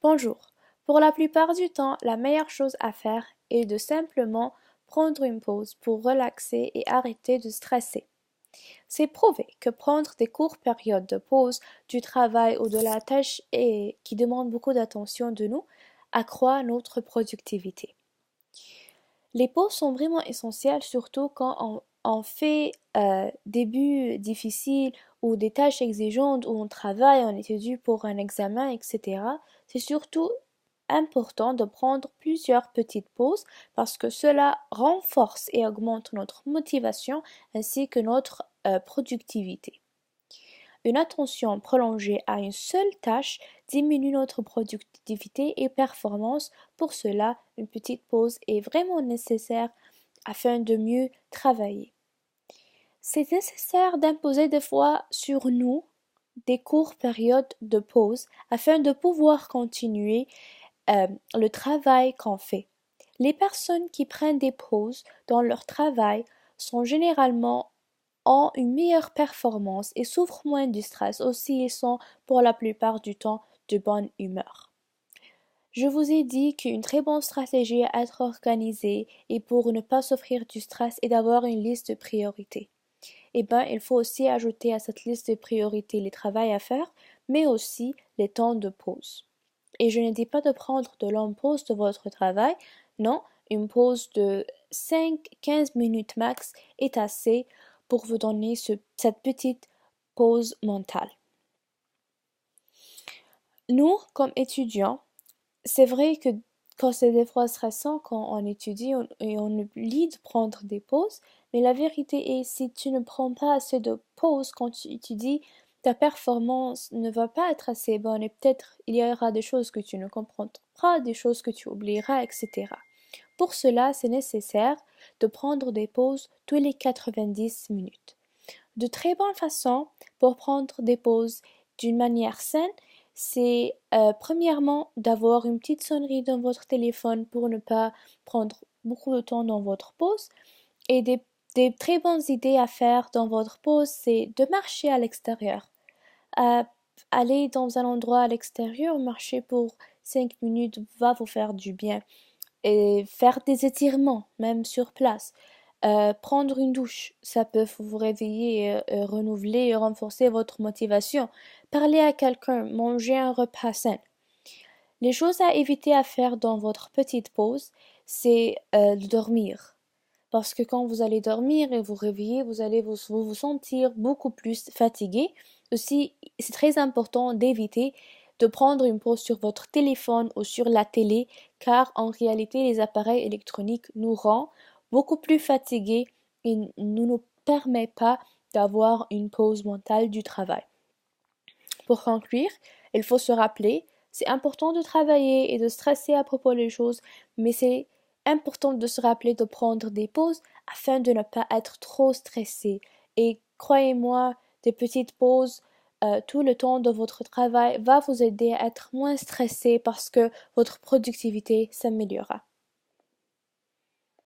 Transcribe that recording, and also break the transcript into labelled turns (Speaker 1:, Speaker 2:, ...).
Speaker 1: Bonjour. Pour la plupart du temps, la meilleure chose à faire est de simplement prendre une pause pour relaxer et arrêter de stresser. C'est prouvé que prendre des courtes périodes de pause du travail ou de la tâche et qui demande beaucoup d'attention de nous accroît notre productivité. Les pauses sont vraiment essentielles, surtout quand on fait des buts difficiles ou des tâches exigeantes où on travaille, on étudie pour un examen, etc. C'est surtout important de prendre plusieurs petites pauses parce que cela renforce et augmente notre motivation ainsi que notre productivité. Une attention prolongée à une seule tâche diminue notre productivité et performance. Pour cela, une petite pause est vraiment nécessaire afin de mieux travailler. C'est nécessaire d'imposer des fois sur nous des courtes périodes de pause afin de pouvoir continuer le travail qu'on fait. Les personnes qui prennent des pauses dans leur travail sont généralement ont une meilleure performance et souffrent moins du stress. Aussi, ils sont pour la plupart du temps de bonne humeur. Je vous ai dit qu'une très bonne stratégie à être organisée et pour ne pas souffrir du stress est d'avoir une liste de priorités. Eh bien, il faut aussi ajouter à cette liste de priorités les travaux à faire, mais aussi les temps de pause. Et je ne dis pas de prendre de longues pauses de votre travail, non, une pause de 5-15 minutes max est assez pour vous donner cette petite pause mentale. Nous, comme étudiants, c'est vrai que quand c'est des fois stressant, quand on étudie et on oublie de prendre des pauses, mais la vérité est, si tu ne prends pas assez de pauses quand tu étudies, ta performance ne va pas être assez bonne et peut-être il y aura des choses que tu ne comprendras pas, des choses que tu oublieras, etc. Pour cela, c'est nécessaire de prendre des pauses tous les 90 minutes. De très bonnes façons pour prendre des pauses d'une manière saine, c'est premièrement d'avoir une petite sonnerie dans votre téléphone pour ne pas prendre beaucoup de temps dans votre pause. Et des très bonnes idées à faire dans votre pause, c'est de marcher à l'extérieur. Aller dans un endroit à l'extérieur, marcher pour 5 minutes va vous faire du bien. Et faire des étirements, même sur place. Prendre une douche, ça peut vous réveiller, renouveler et renforcer votre motivation. Parler à quelqu'un, manger un repas sain. Les choses à éviter à faire dans votre petite pause, c'est de dormir. Parce que quand vous allez dormir et vous réveiller, vous allez vous sentir beaucoup plus fatigué. Aussi, c'est très important d'éviter de prendre une pause sur votre téléphone ou sur la télé, car en réalité, les appareils électroniques nous rendent beaucoup plus fatigués et ne nous permet pas d'avoir une pause mentale du travail. Pour conclure, il faut se rappeler, c'est important de travailler et de stresser à propos des choses, mais c'est important de se rappeler de prendre des pauses afin de ne pas être trop stressé. Et croyez-moi, des petites pauses tout le temps de votre travail va vous aider à être moins stressé parce que votre productivité s'améliorera.